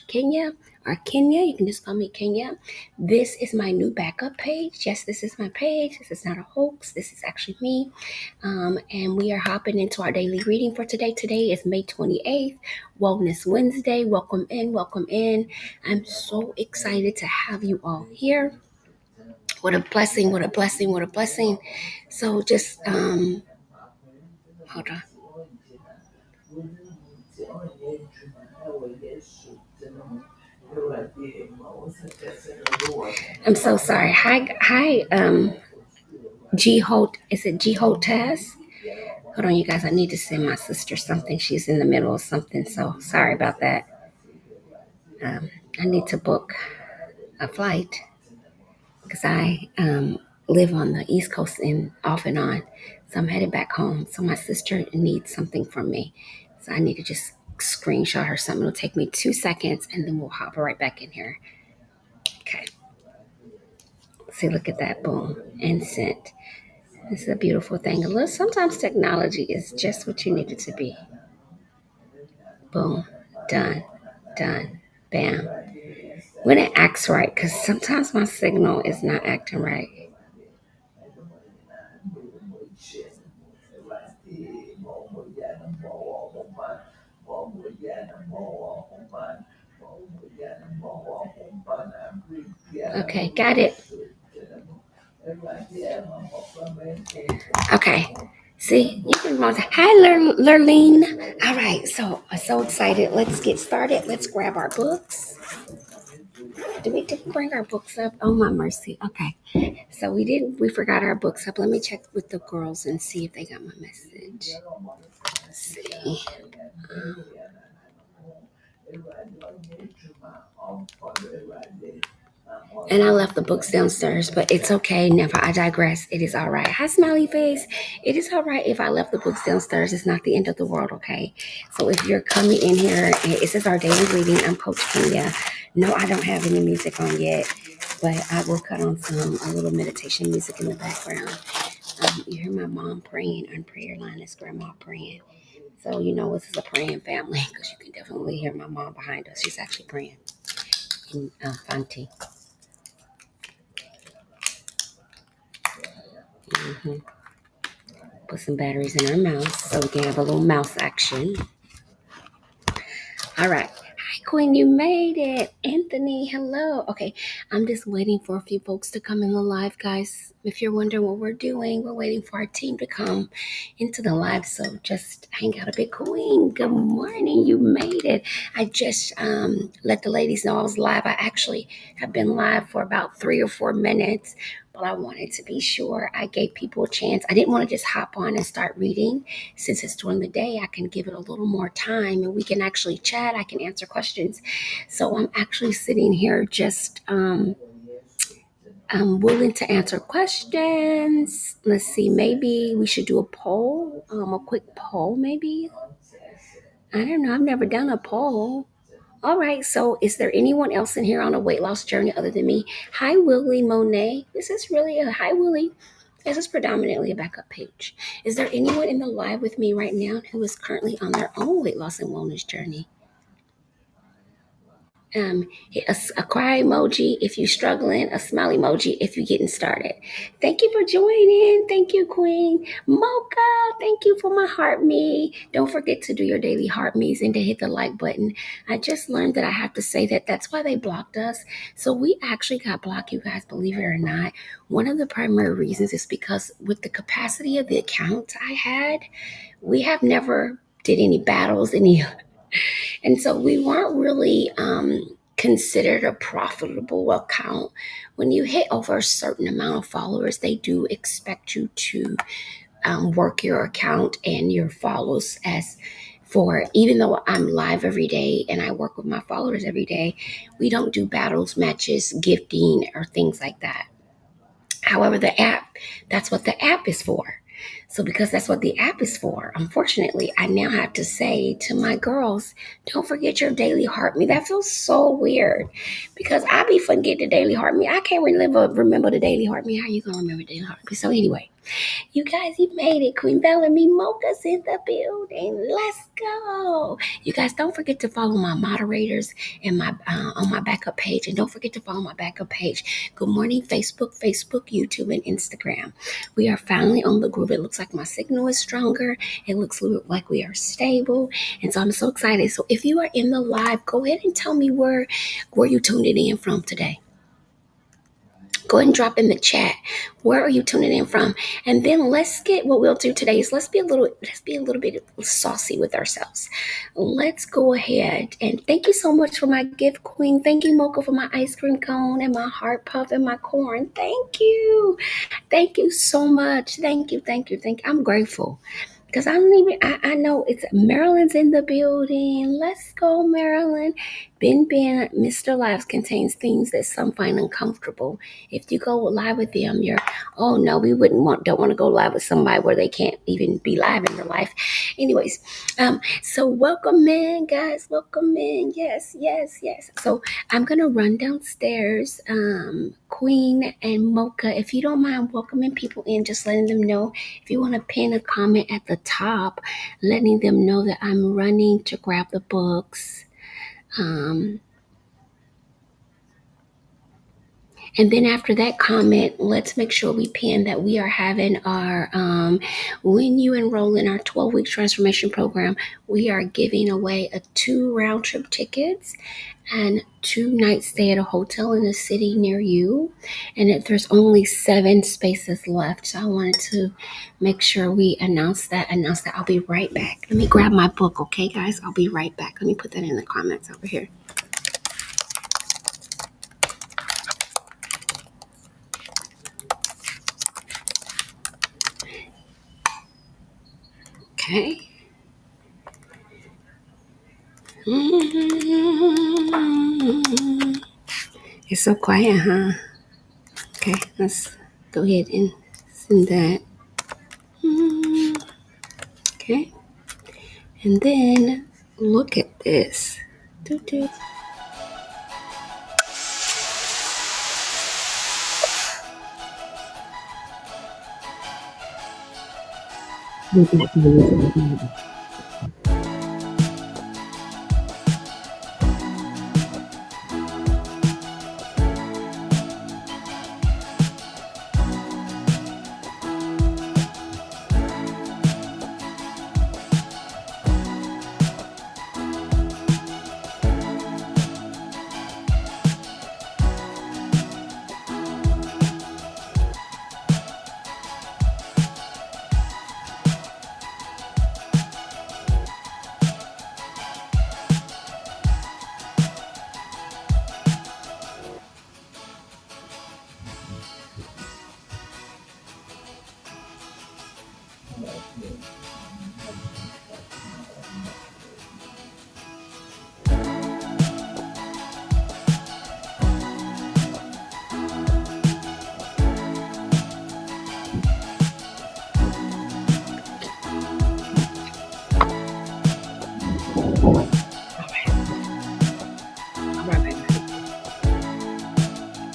Kenya or Kenya. You can just call me Kenya. This is my new backup page. Yes, this is my page. This is not a hoax. This is actually me. And we are hopping into our daily reading for today. Today is May 28th, Wellness Wednesday. Welcome in, welcome in. I'm so excited to have you all here. What a blessing, what a blessing, what a blessing. So just hold on. I'm so sorry. Hi, G Holt. Is it G Holt Taz? Hold on, you guys. I need to send my sister something. She's in the middle of something, so sorry about that. Um, I need to book a flight because I live on the East Coast and off and on. So I'm headed back home. So my sister needs something from me. So I need to just screenshot her something. It'll take me 2 seconds and then we'll hop right back in here. Okay. See, look at that. Boom. And sent. This is a beautiful thing. Look, sometimes technology is just what you need it to be. Boom. Done. Done. Bam. When it acts right, because sometimes my signal is not acting right. Okay, got it. Okay. See, you can multi. Hi, Lurleen. All right, so I'm so excited. Let's get started. Let's grab our books. Did we bring our books up? Oh my mercy. Okay. So we didn't. We forgot our books up. Let me check with the girls and see if they got my message. Let's see. Um, And I left the books downstairs, but it's okay. Never, I digress. It is all right. Hi, smiley face. It is all right if I left the books downstairs. It's not the end of the world, okay? So if you're coming in here, and this is our daily reading. I'm Coach Kenya. No, I don't have any music on yet, but I will cut on a little meditation music in the background. You hear my mom praying on prayer line. It's grandma praying. So you know this is a praying family because you can definitely hear my mom behind us. She's actually praying in Fanti. Mm-hmm. Put some batteries in our mouse so we can have a little mouse action. All right. Hi, Queen. You made it. Anthony, hello. Okay. I'm just waiting for a few folks to come in the live, guys. If you're wondering what we're doing, we're waiting for our team to come into the live. So just hang out a bit. Queen, good morning. You made it. I just let the ladies know I was live. I actually have been live for about 3 or 4 minutes, but I wanted to be sure I gave people a chance. I didn't want to just hop on and start reading. Since it's during the day, I can give it a little more time and we can actually chat. I can answer questions. So I'm actually sitting here just I'm willing to answer questions. Let's see, maybe we should do a poll, a quick poll, maybe. I don't know. I've never done a poll. All right. So, is there anyone else in here on a weight loss journey other than me? Hi, Willie Monet. This is really a hi, Willie. This is predominantly a backup page. Is there anyone in the live with me right now who is currently on their own weight loss and wellness journey? A cry emoji if you're struggling, a smile emoji if you're getting started. Thank you for joining. Thank you, Queen. Mocha, thank you for my heart me. Don't forget to do your daily heart me's and to hit the like button. I just learned that I have to say that that's why they blocked us. So we actually got blocked, you guys, believe it or not. One of the primary reasons is because with the capacity of the account I had, we have never did any battles, and so we weren't really considered a profitable account. When you hit over a certain amount of followers, they do expect you to work your account and your follows as for, even though I'm live every day and I work with my followers every day, we don't do battles, matches, gifting, or things like that. However, that's what the app is for. So because that's what the app is for, unfortunately, I now have to say to my girls, don't forget your daily heart me. That feels so weird because I be forgetting the daily heart me. I can't remember the daily heart me. How you gonna remember daily heart me? So anyway, You guys, you made it. Queen Bellamy Mocha's in the building. Let's go. You guys, don't forget to follow my moderators and my on my backup page. And don't forget to follow my backup page. Good morning, Facebook, YouTube, and Instagram. We are finally on the group. It looks like my signal is stronger. It looks like we are stable. And so I'm so excited. So if you are in the live, go ahead and tell me where you tuned it in from today. Go ahead and drop in the chat. Where are you tuning in from? And then let's get what we'll do today is let's be a little bit saucy with ourselves. Let's go ahead and thank you so much for my gift, Queen. Thank you, Mocha, for my ice cream cone and my heart puff and my corn. Thank you. Thank you so much. Thank you. I'm grateful. Because I know it's Maryland's in the building. Let's go, Maryland. Ben, Mr. Lives contains things that some find uncomfortable. If you go live with them, oh no, we don't want to go live with somebody where they can't even be live in their life. Anyways, so welcome in, guys. Welcome in. Yes. So I'm going to run downstairs. Queen and Mocha, if you don't mind welcoming people in, just letting them know. If you want to pin a comment at the top, letting them know that I'm running to grab the books. And then after that comment, let's make sure we pin that we are having our, when you enroll in our 12-week transformation program, we are giving away 2 round trip tickets and 2 nights stay at a hotel in a city near you. And if there's only 7 spaces left. So I wanted to make sure we announce that. I'll be right back. Let me grab my book. Okay, guys, I'll be right back. Let me put that in the comments over here. Okay. It's so quiet, huh? Okay, let's go ahead and send that. Okay. And then look at this. Doo-doo.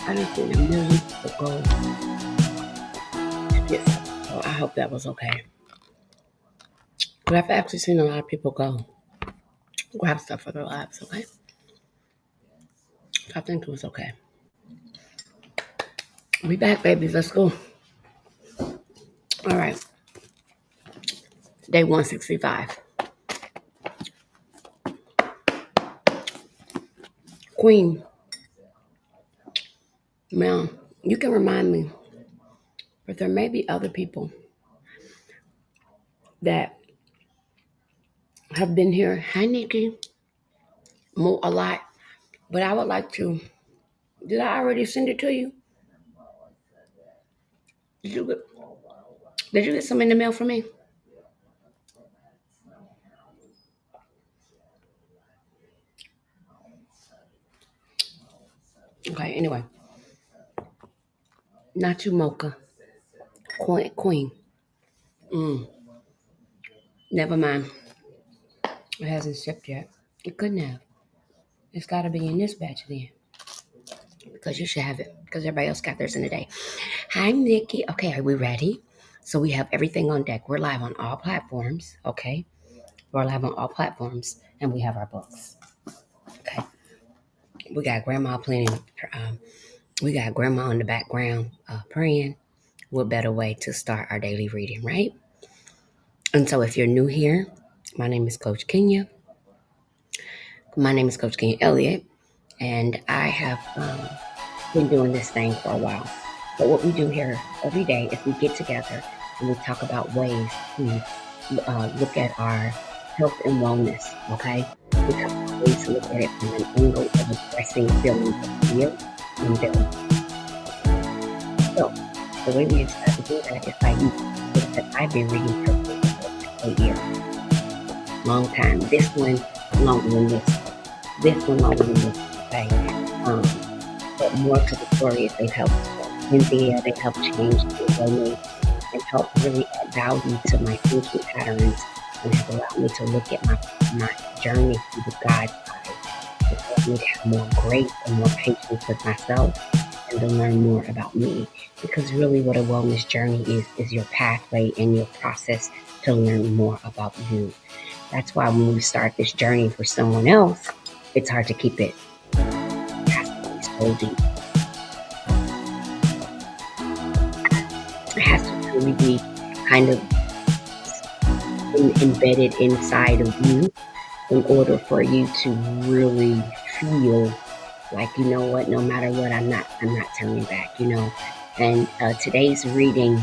I done seen a million people go. Yes. So I hope that was okay. But I've actually seen a lot of people go grab stuff for their lives, okay? So I think it was okay. We back, babies. Let's go. All right. Day 165. Queen, ma'am, you can remind me, but there may be other people that have been here. Hi, Nikki. A lot. But I would like to. Did I already send it to you? Did you get some in the mail for me? Okay, anyway. Not you, Mocha. Queen. Never mind. It hasn't shipped yet. It couldn't have. It's got to be in this batch then. Because you should have it. Because everybody else got theirs in a day. Hi, Nikki. Okay, are we ready? So we have everything on deck. We're live on all platforms, okay? We're live on all platforms, and we have our books, okay? We got grandma playing. We got grandma in the background praying. What better way to start our daily reading, right? And so if you're new here, my name is Coach Kenya. My name is Coach Kenya Elliott, and I have been doing this thing for a while. But what we do here every day is we get together and we talk about ways to look at our health and wellness, okay? We talk about ways to look at it from an angle of addressing feelings of fear and doubt. So, the way we decide to do that is by using books that I've been reading for 8 years. Long time. This one longer than this. This one longer than this, okay? But more to the story is they've helped Cynthia, they help change the way and help really add value to my thinking patterns and have allowed me to look at my journey through the God's eyes. It's allowed me to have more grace and more patience with myself and to learn more about me. Because really what a wellness journey is your pathway and your process to learn more about you. That's why when we start this journey for someone else, it's hard to keep it. It has to be so deep. It has to really be kind of embedded inside of you in order for you to really feel like, you know what, no matter what, I'm not turning back, you know. And today's reading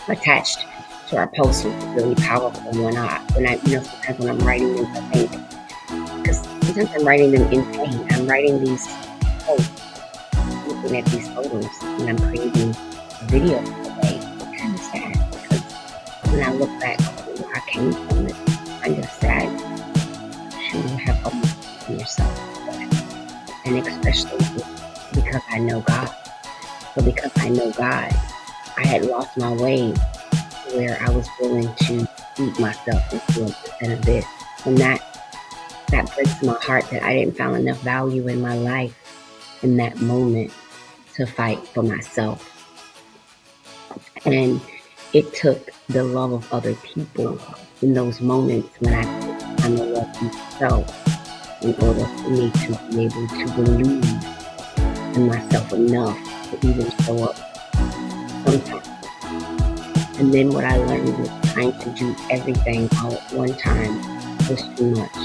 attached to our post was really powerful when I sometimes when I'm writing them, I think, because sometimes I'm writing them in pain. I'm writing these posts, looking at these photos, and I'm creating a video today. It's kind of sad because when I look back where I came from, it's kind of sad to have almost taken yourself. And especially because I know God. So because I know God, I had lost my way where I was willing to beat myself into an abyss. And that breaks my heart that I didn't find enough value in my life in that moment to fight for myself. And it took the love of other people in those moments when I the love of myself in order for me to be able to believe in myself enough to even show up sometimes. And then what I learned was trying to do everything all at one time was too much.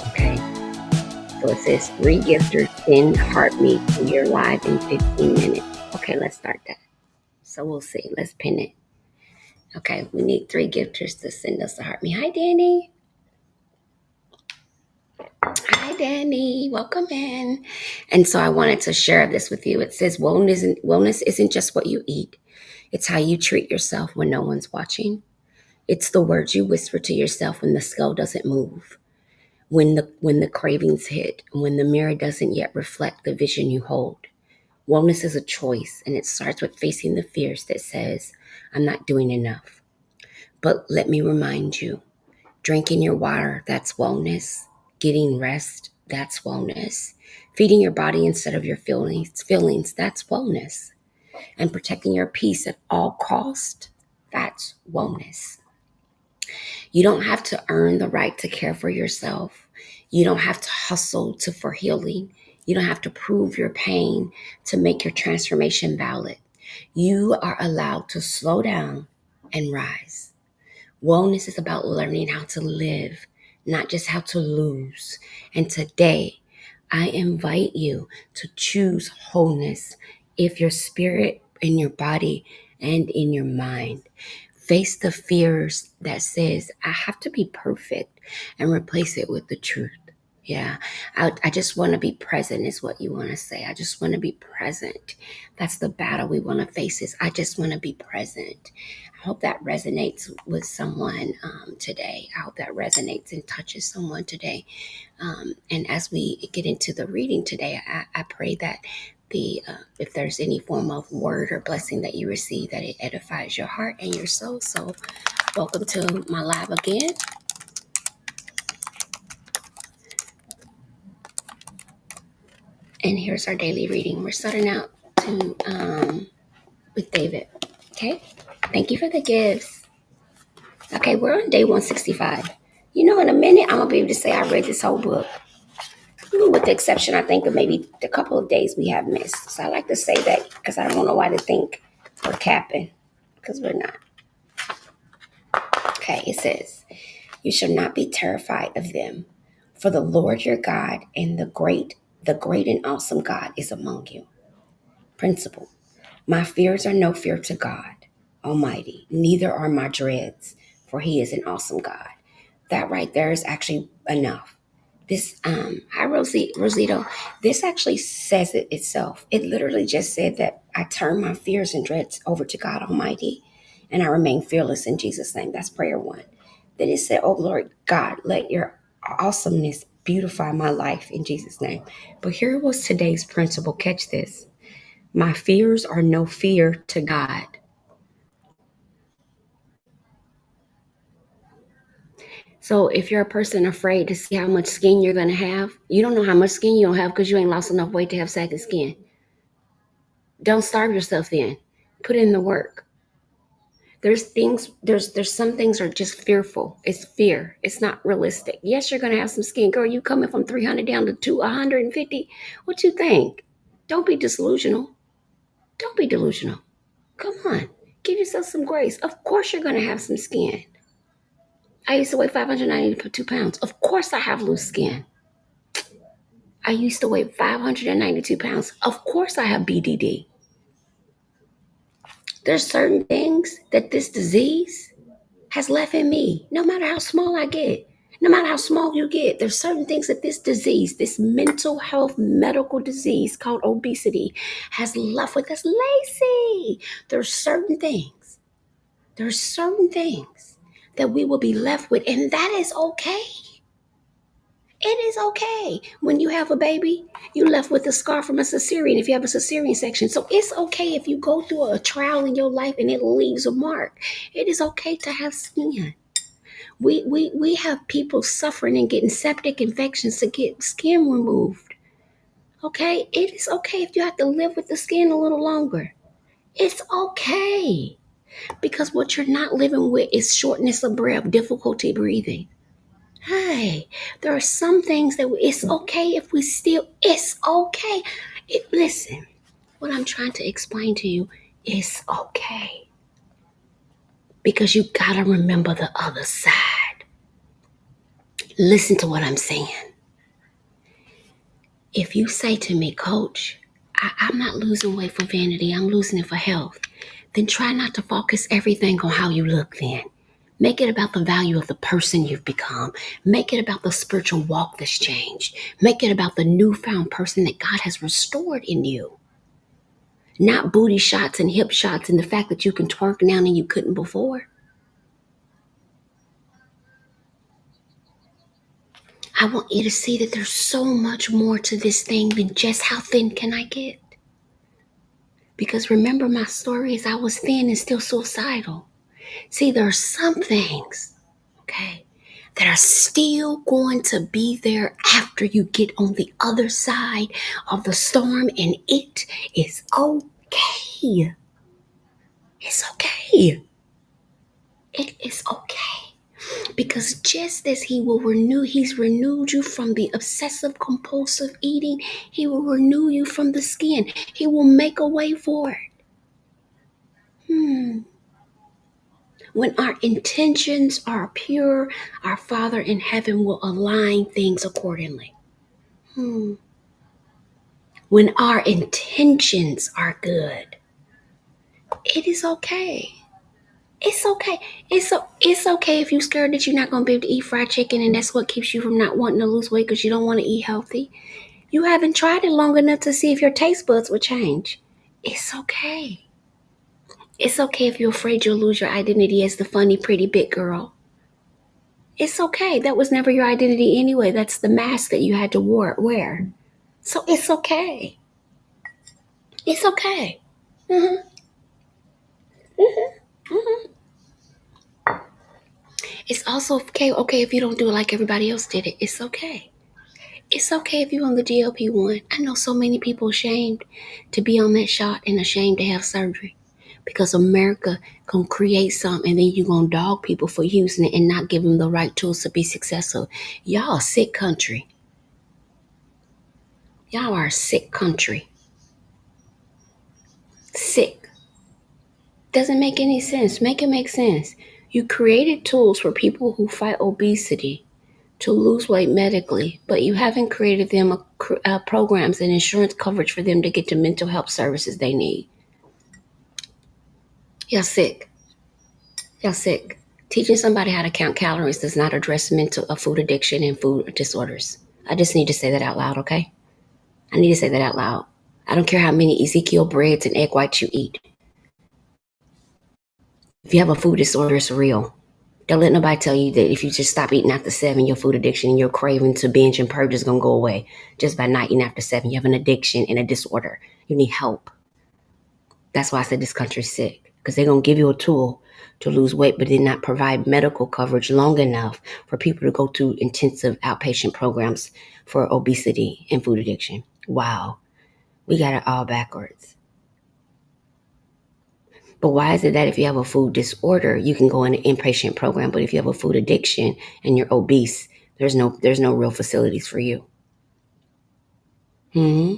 Okay? So it says 3 gifters send heart me to your live in 15 minutes. Okay, let's start that. So we'll see. Let's pin it. Okay, we need 3 gifters to send us a heart me. Hi, Danny. Hi, Danny. Welcome in. And so I wanted to share this with you. It says wellness isn't just what you eat. It's how you treat yourself when no one's watching. It's the words you whisper to yourself when the skull doesn't move, when the cravings hit, when the mirror doesn't yet reflect the vision you hold. Wellness is a choice, and it starts with facing the fears that says, I'm not doing enough. But let me remind you, drinking your water, that's wellness. Getting rest, that's wellness. Feeding your body instead of your feelings, that's wellness. And protecting your peace at all cost, that's wellness. You don't have to earn the right to care for yourself. You don't have to hustle for healing. You don't have to prove your pain to make your transformation valid. You are allowed to slow down and rise. Wellness is about learning how to live, not just how to lose. And today, I invite you to choose wholeness if your spirit, in your body, and in your mind. Face the fears that says, I have to be perfect, and replace it with the truth. Yeah, I just want to be present is what you want to say. I just want to be present. That's the battle we want to face is I just want to be present. I hope that resonates with someone today. I hope that resonates and touches someone today. And as we get into the reading today, I pray that if there's any form of word or blessing that you receive, that it edifies your heart and your soul. So welcome to my live again. And here's our daily reading. We're starting out with David. Okay. Thank you for the gifts. Okay, we're on day 165. You know, in a minute, I'm going to be able to say I read this whole book. With the exception, I think, of maybe the couple of days we have missed. So I like to say that because I don't know why to think we're capping, because we're not. Okay, it says, you shall not be terrified of them, for the Lord your God and the great and awesome God is among you. Principle. My fears are no fear to God Almighty, neither are my dreads, for he is an awesome God. That right there is actually enough. This, hi Rosito, this actually says it itself. It literally just said that I turn my fears and dreads over to God Almighty and I remain fearless in Jesus' name. That's prayer one. Then it said, oh Lord God, let your awesomeness beautify my life in Jesus' name. But here was today's principle. Catch this. My fears are no fear to God. So if you're a person afraid to see how much skin you're going to have, you don't know how much skin you'll have because you ain't lost enough weight to have saggy skin. Don't starve yourself then. Put in the work. There's some things are just fearful. It's fear. It's not realistic. Yes, you're going to have some skin. Girl, you coming from 300 down to 150. What you think? Don't be delusional. Don't be delusional. Come on. Give yourself some grace. Of course you're going to have some skin. I used to weigh 592 pounds. Of course I have loose skin. I used to weigh 592 pounds. Of course I have BDD. There's certain things that this disease has left in me, no matter how small I get. No matter how small you get, there's certain things that this disease, this mental health medical disease called obesity, has left with us. Lacey, there's certain things that we will be left with, and that is okay. It is okay. When you have a baby, you left with a scar from a cesarean if you have a cesarean section. So it's okay if you go through a trial in your life and it leaves a mark. It is okay to have skin. We have people suffering and getting septic infections to get skin removed. Okay? It is okay if you have to live with the skin a little longer. It's okay. Because what you're not living with is shortness of breath, difficulty breathing. Hey, there are some things that it's okay if it's okay. Listen, what I'm trying to explain to you is okay. Because you gotta remember the other side. Listen to what I'm saying. If you say to me, Coach, I'm not losing weight for vanity, I'm losing it for health, then try not to focus everything on how you look then. Make it about the value of the person you've become. Make it about the spiritual walk that's changed. Make it about the newfound person that God has restored in you. Not booty shots and hip shots and the fact that you can twerk now and you couldn't before. I want you to see that there's so much more to this thing than just how thin can I get. Because remember my story is I was thin and still suicidal. See, there are some things, okay, that are still going to be there after you get on the other side of the storm, and it is okay. It's okay. It is okay. Because just as he's renewed you from the obsessive compulsive eating, he will renew you from the skin. He will make a way for it. When our intentions are pure, our Father in heaven will align things accordingly. When our intentions are good, it is okay. It's okay. It's okay if you're scared that you're not going to be able to eat fried chicken and that's what keeps you from not wanting to lose weight because you don't want to eat healthy. You haven't tried it long enough to see if your taste buds will change. It's okay. It's okay if you're afraid you'll lose your identity as the funny, pretty big girl. It's okay. That was never your identity anyway. That's the mask that you had to wear. So it's okay. It's okay. Mm-hmm. Mm-hmm. It's also okay if you don't do it like everybody else did it. It's okay. It's okay if you're on the GLP-1. I know so many people ashamed to be on that shot and ashamed to have surgery. because America gonna create something and then you gonna dog people for using it and not give them the right tools to be successful. Y'all a sick country. Y'all are a sick country. Sick. Doesn't make any sense. Make it make sense. You created tools for people who fight obesity to lose weight medically, but you haven't created them programs and insurance coverage for them to get the mental health services they need. Y'all sick. Y'all sick. Teaching somebody how to count calories does not address mental food addiction and food disorders. I just need to say that out loud, okay? I need to say that out loud. I don't care how many Ezekiel breads and egg whites you eat. If you have a food disorder, it's real. Don't let nobody tell you that if you just stop eating after 7, your food addiction and your craving to binge and purge is going to go away. Just by not eating after 7, you have an addiction and a disorder. You need help. That's why I said this country's sick. Because they're going to give you a tool to lose weight, but did not provide medical coverage long enough for people to go to intensive outpatient programs for obesity and food addiction. Wow. We got it all backwards. But why is it that if you have a food disorder, you can go in an inpatient program, but if you have a food addiction and you're obese, there's no real facilities for you? Hmm.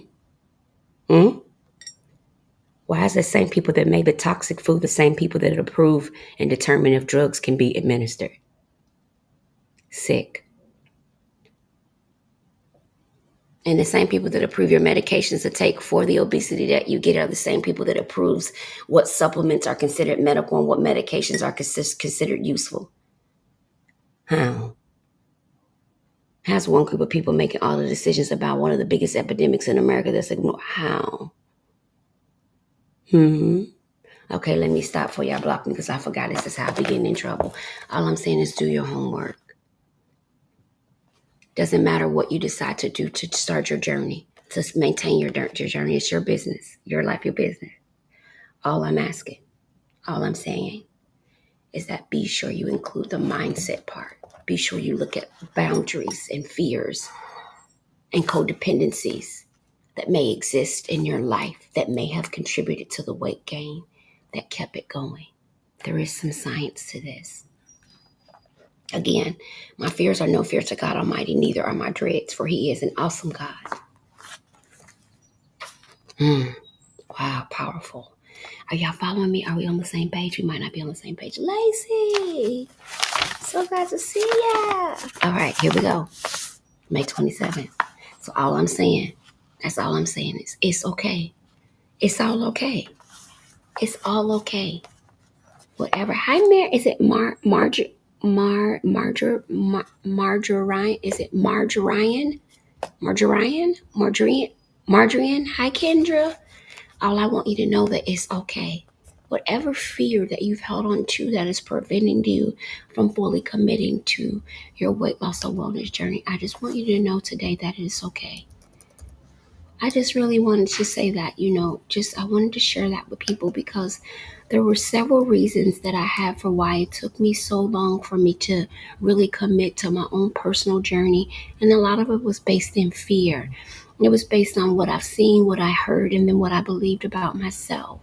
Hmm. Why is the same people that make the toxic food the same people that approve and determine if drugs can be administered? Sick. And the same people that approve your medications to take for the obesity that you get are the same people that approves what supplements are considered medical and what medications are considered useful. How? How's one group of people making all the decisions about one of the biggest epidemics in America that's ignored? How? Okay, let me stop for y'all block me because I forgot this is how I be getting in trouble. All I'm saying is do your homework. Doesn't matter what you decide to do to start your journey, to maintain your journey. It's your business, your life, your business. All I'm asking, all I'm saying is that be sure you include the mindset part. Be sure you look at boundaries and fears and codependencies that may exist in your life that may have contributed to the weight gain that kept it going. There is some science to this. Again, my fears are no fear to God Almighty, neither are my dreads, for He is an awesome God. Wow, powerful. Are y'all following me? Are we on the same page? We might not be on the same page. Lacey, so glad to see ya. All right, here we go. May 27th. So all I'm saying, that's all I'm saying is it's okay. It's all okay. It's all okay. Whatever. Hi, Mary. Is it Margarine? Is it Margarine? Margarine. Hi, Kendra. All I want you to know that it's okay. Whatever fear that you've held on to that is preventing you from fully committing to your weight loss or wellness journey, I just want you to know today that it's okay. I just really wanted to say that, I wanted to share that with people because there were several reasons that I had for why it took me so long for me to really commit to my own personal journey. And a lot of it was based in fear. It was based on what I've seen, what I heard, and then what I believed about myself.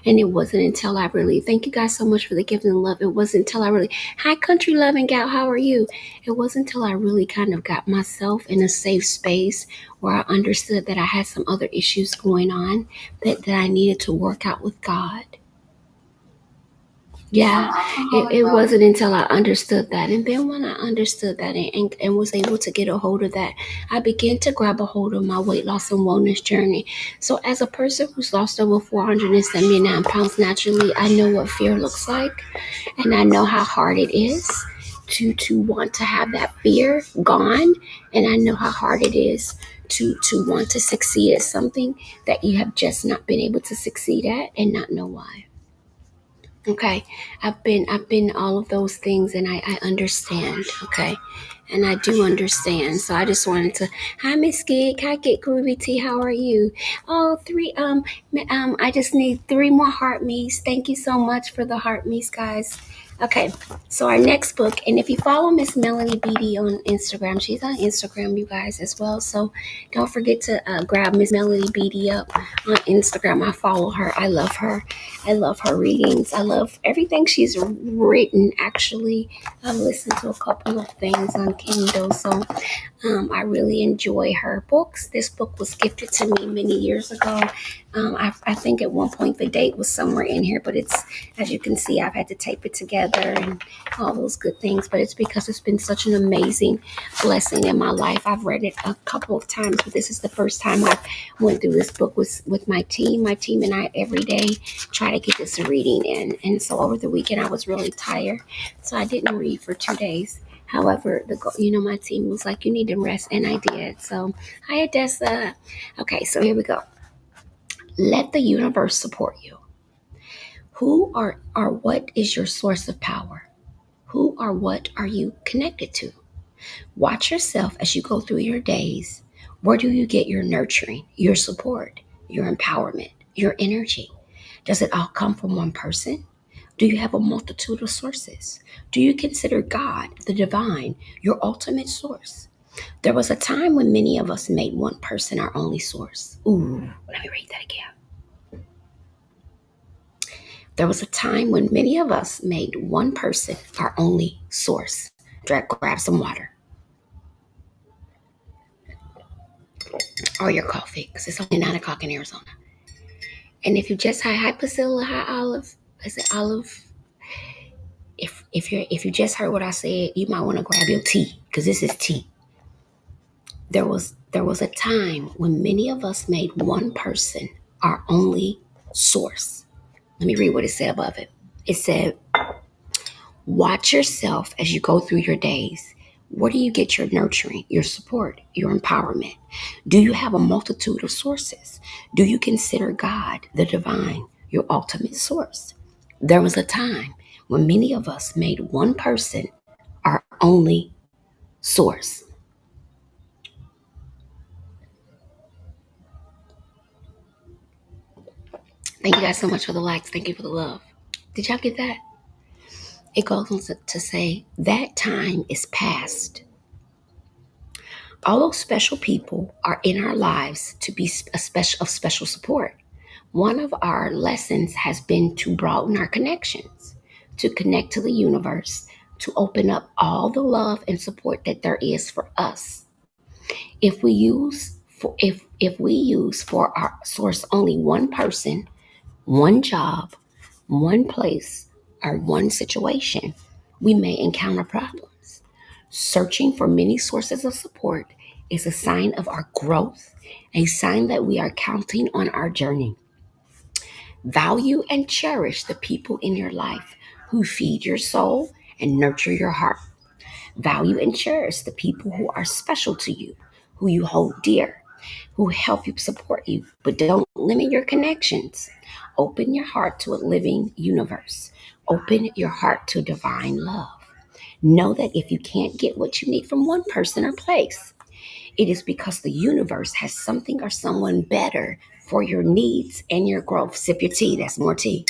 And it wasn't until I really, thank you guys so much for the gift and love. It wasn't until I really, hi, country loving gal, how are you? It wasn't until I really kind of got myself in a safe space where I understood that I had some other issues going on that I needed to work out with God. Yeah, it wasn't until I understood that. And then when I understood that and was able to get a hold of that, I began to grab a hold of my weight loss and wellness journey. So as a person who's lost over 479 pounds naturally, I know what fear looks like. And I know how hard it is to want to have that fear gone. And I know how hard it is to want to succeed at something that you have just not been able to succeed at and not know why. Okay, I've been all of those things, and I understand. Okay, and I do understand. So I just wanted to. Hi, Miss Gig. Hi, Get Groovy T. How are you? Oh, three. I just need 3 more heart me's. Thank you so much for the heart me's, guys. Okay, so our next book, and if you follow Miss Melanie Beatty on Instagram, she's on Instagram, you guys, as well. So don't forget to grab Miss Melanie Beatty up on Instagram. I follow her. I love her. I love her readings. I love everything she's written. Actually, I've listened to a couple of things on Kindle, so I really enjoy her books. This book was gifted to me many years ago. I think at one point the date was somewhere in here, but it's, as you can see, I've had to tape it together and all those good things. But it's because it's been such an amazing blessing in my life. I've read it a couple of times, but this is the first time I went through this book with my team. My team and I every day try to get this reading in. And so over the weekend I was really tired, so I didn't read for 2 days. However, my team was like, "You need to rest," and I did. So, hi, Odessa. Okay, so here we go. Let the universe support you. Who or what is your source of power? Who or what are you connected to? Watch yourself as you go through your days. Where do you get your nurturing, your support, your empowerment, your energy? Does it all come from one person? Do you have a multitude of sources? Do you consider God, the divine, your ultimate source? There was a time when many of us made one person our only source. Ooh, let me read that again. There was a time when many of us made one person our only source. Grab some water or your coffee because it's only 9 o'clock in Arizona. And if you just hi Priscilla, hi Olive. I said Olive. If you just heard what I said, you might want to grab your tea because this is tea. There was a time when many of us made one person our only source. Let me read what it said above it. It said, watch yourself as you go through your days. Where do you get your nurturing, your support, your empowerment? Do you have a multitude of sources? Do you consider God, the divine, your ultimate source? There was a time when many of us made one person our only source. Thank you guys so much for the likes. Thank you for the love. Did y'all get that? It goes on to say that time is past. Although special people are in our lives to be of special support, one of our lessons has been to broaden our connections, to connect to the universe, to open up all the love and support that there is for us. If we use for our source only one person, one job, one place, or one situation, we may encounter problems. Searching for many sources of support is a sign of our growth, a sign that we are counting on our journey. Value and cherish the people in your life who feed your soul and nurture your heart. Value and cherish the people who are special to you, who you hold dear, who help you support you, but don't limit your connections. Open your heart to a living universe. Open your heart to divine love. Know that if you can't get what you need from one person or place, it is because the universe has something or someone better for your needs and your growth. Sip your tea, that's more tea.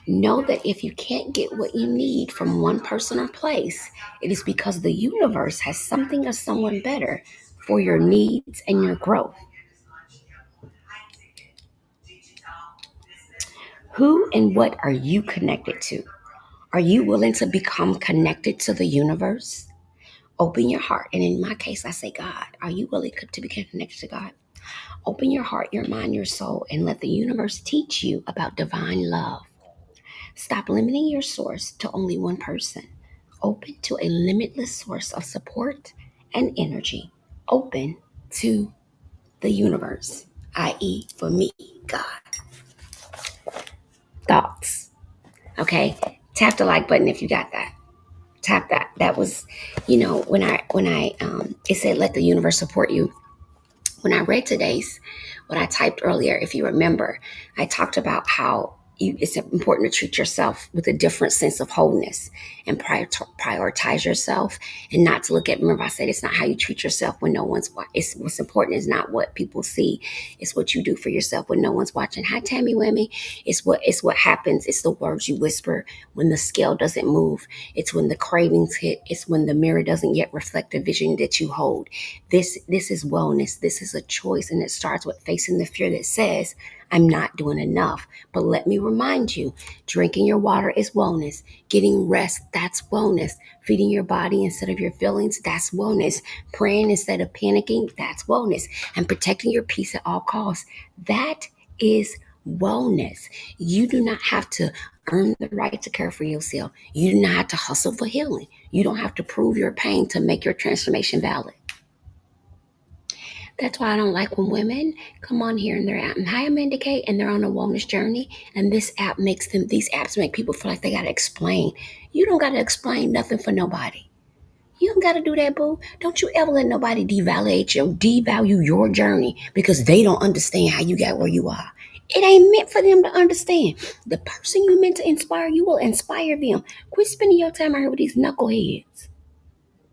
Know that if you can't get what you need from one person or place, it is because the universe has something or someone better for your needs and your growth. Who and what are you connected to? Are you willing to become connected to the universe? Open your heart. And in my case, I say, God, are you willing to be connected to God? Open your heart, your mind, your soul, and let the universe teach you about divine love. Stop limiting your source to only one person. Open to a limitless source of support and energy. Open to the universe, i.e., for me, God. Thoughts. Okay? Tap the like button if you got that. Tap that. That was, when I it said let the universe support you. When I read today's, what I typed earlier, if you remember, I talked about how It's important to treat yourself with a different sense of wholeness and prioritize yourself, and not to look at, remember I said it's not how you treat yourself when no one's watching. It's what's important is not what people see. It's what you do for yourself when no one's watching. Hi Tammy Whammy. It's what happens. It's the words you whisper when the scale doesn't move. It's when the cravings hit. It's when the mirror doesn't yet reflect the vision that you hold. This is wellness. This is a choice, and it starts with facing the fear that says I'm not doing enough. But let me remind you, drinking your water is wellness. Getting rest, that's wellness. Feeding your body instead of your feelings, that's wellness. Praying instead of panicking, that's wellness. And protecting your peace at all costs, that is wellness. You do not have to earn the right to care for yourself. You do not have to hustle for healing. You don't have to prove your pain to make your transformation valid. That's why I don't like when women come on here and they're out and hi Amanda Kate and they're on a wellness journey, and these apps make people feel like they gotta explain. You don't gotta explain nothing for nobody. You don't gotta do that, boo. Don't you ever let nobody devalue your journey because they don't understand how you got where you are. It ain't meant for them to understand. The person you meant to inspire, you will inspire them. Quit spending your time out here with these knuckleheads.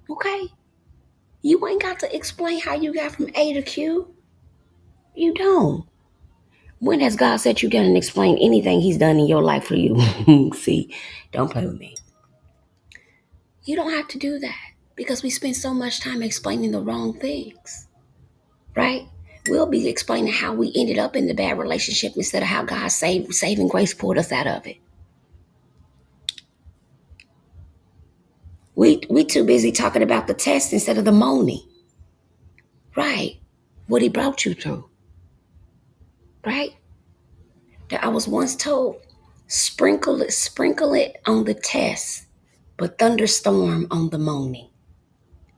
Okay? You ain't got to explain how you got from A to Q. You don't. When has God said you done explain anything He's done in your life for you? See, don't play with me. You don't have to do that because we spend so much time explaining the wrong things, right? We'll be explaining how we ended up in the bad relationship instead of how God saving grace pulled us out of it. We too busy talking about the test instead of the moaning, right? What He brought you through, right? That I was once told, sprinkle it on the test, but thunderstorm on the moaning.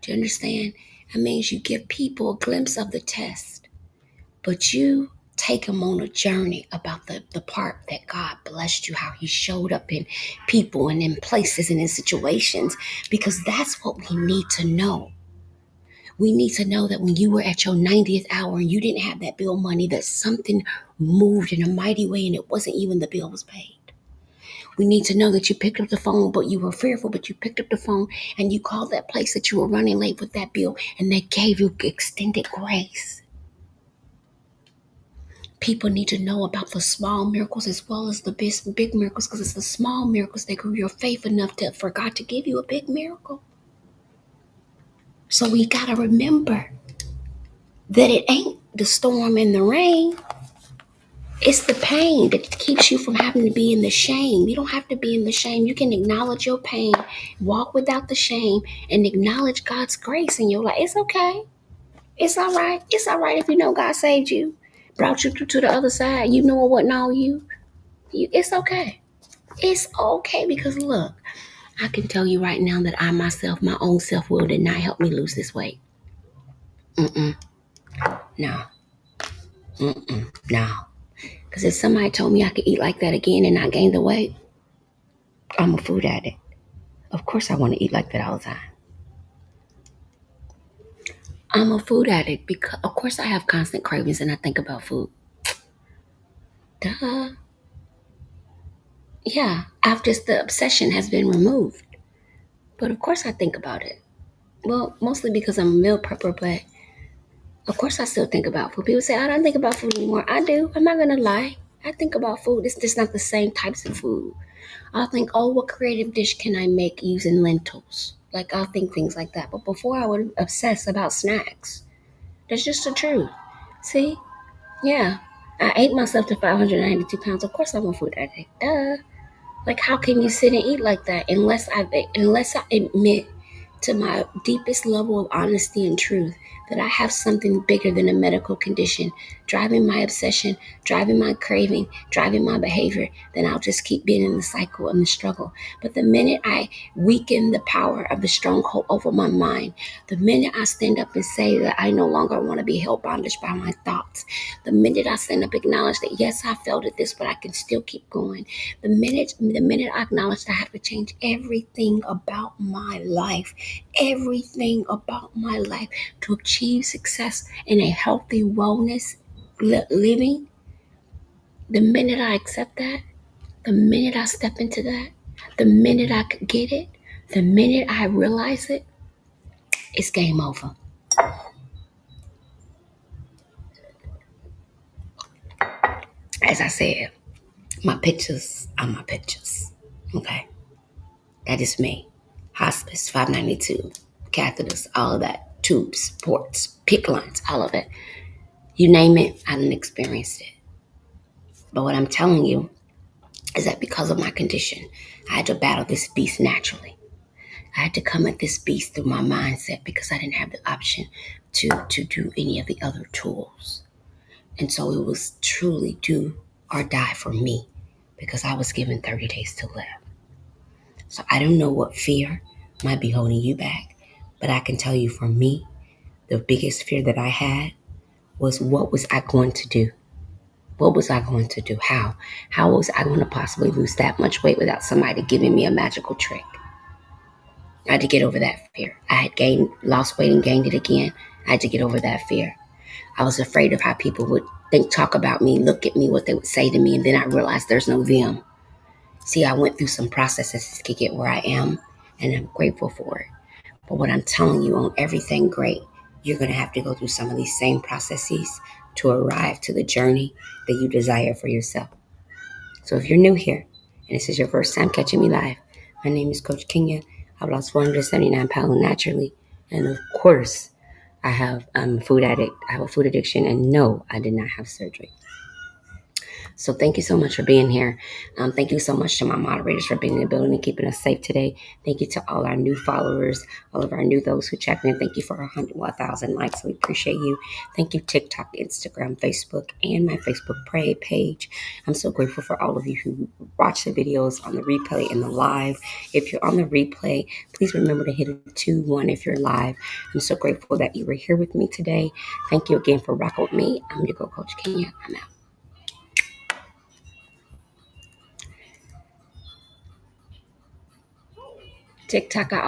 Do you understand? That means you give people a glimpse of the test, but you take them on a journey about the part that God blessed you, how He showed up in people and in places and in situations, because that's what we need to know. We need to know that when you were at your 90th hour and you didn't have that bill money, that something moved in a mighty way and it wasn't even the bill was paid. We need to know that you picked up the phone, but you were fearful, but you picked up the phone and you called that place that you were running late with that bill and they gave you extended grace. People need to know about the small miracles as well as the big miracles, because it's the small miracles that grew your faith enough for God to give you a big miracle. So we got to remember that it ain't the storm and the rain. It's the pain that keeps you from having to be in the shame. You don't have to be in the shame. You can acknowledge your pain, walk without the shame, and acknowledge God's grace in your life. It's okay. It's all right. It's all right if you know God saved you, brought you through to the other side. You know it wasn't all you. It's okay. It's okay because look, I can tell you right now that I myself, my own self-will did not help me lose this weight. Mm-mm. No. Mm-mm. No. Because if somebody told me I could eat like that again and not gain the weight, I'm a food addict. Of course I want to eat like that all the time. I'm a food addict because, of course, I have constant cravings and I think about food. Duh. Yeah, after the obsession has been removed. But of course I think about it. Well, mostly because I'm a meal prepper, but of course I still think about food. People say, I don't think about food anymore. I do. I'm not going to lie. I think about food. It's just not the same types of food. I'll think, oh, what creative dish can I make using lentils? Like, I'll think things like that. But before I would obsess about snacks. That's just the truth. See? Yeah. I ate myself to 592 pounds. Of course I'm a food addict. Duh. Like, how can you sit and eat like that unless I admit to my deepest level of honesty and truth that I have something bigger than a medical condition driving my obsession, driving my craving, driving my behavior, then I'll just keep being in the cycle and the struggle. But the minute I weaken the power of the stronghold over my mind, the minute I stand up and say that I no longer want to be held bondage by my thoughts, the minute I stand up and acknowledge that yes, I failed at this, but I can still keep going, the minute I acknowledge that I have to change everything about my life, to achieve success in a healthy wellness living, the minute I accept that, The minute I step into that, the minute I could get it, the minute I realize it, it's game over. As I said, my pictures are my pictures. Okay? That is me. Hospice, 592, catheters, all of that, tubes, ports, PICC lines, all of it. You name it, I done experienced it. But what I'm telling you is that because of my condition, I had to battle this beast naturally. I had to come at this beast through my mindset because I didn't have the option to do any of the other tools. And so it was truly do or die for me because I was given 30 days to live. So I don't know what fear might be holding you back, but I can tell you for me, the biggest fear that I had was what was I going to do? What was I going to do? How? How was I going to possibly lose that much weight without somebody giving me a magical trick? I had to get over that fear. I had lost weight and gained it again. I had to get over that fear. I was afraid of how people would talk about me, look at me, what they would say to me, and then I realized there's no them. See, I went through some processes to get where I am, and I'm grateful for it. But what I'm telling you on everything great, you're going to have to go through some of these same processes to arrive to the journey that you desire for yourself. So if you're new here and this is your first time catching me live, my name is Coach Kenya. I've lost 479 pounds naturally. And of course, I'm a food addict. I have a food addiction. And no, I did not have surgery. So thank you so much for being here. Thank you so much to my moderators for being in the building and keeping us safe today. Thank you to all our new followers, all of our new those who checked in. Thank you for 1,000 likes. We appreciate you. Thank you, TikTok, Instagram, Facebook, and my Facebook page. I'm so grateful for all of you who watch the videos on the replay and the live. If you're on the replay, please remember to hit a 2-1 if you're live. I'm so grateful that you were here with me today. Thank you again for rocking with me. I'm your Coach Kenya. I'm out. TikTok, I always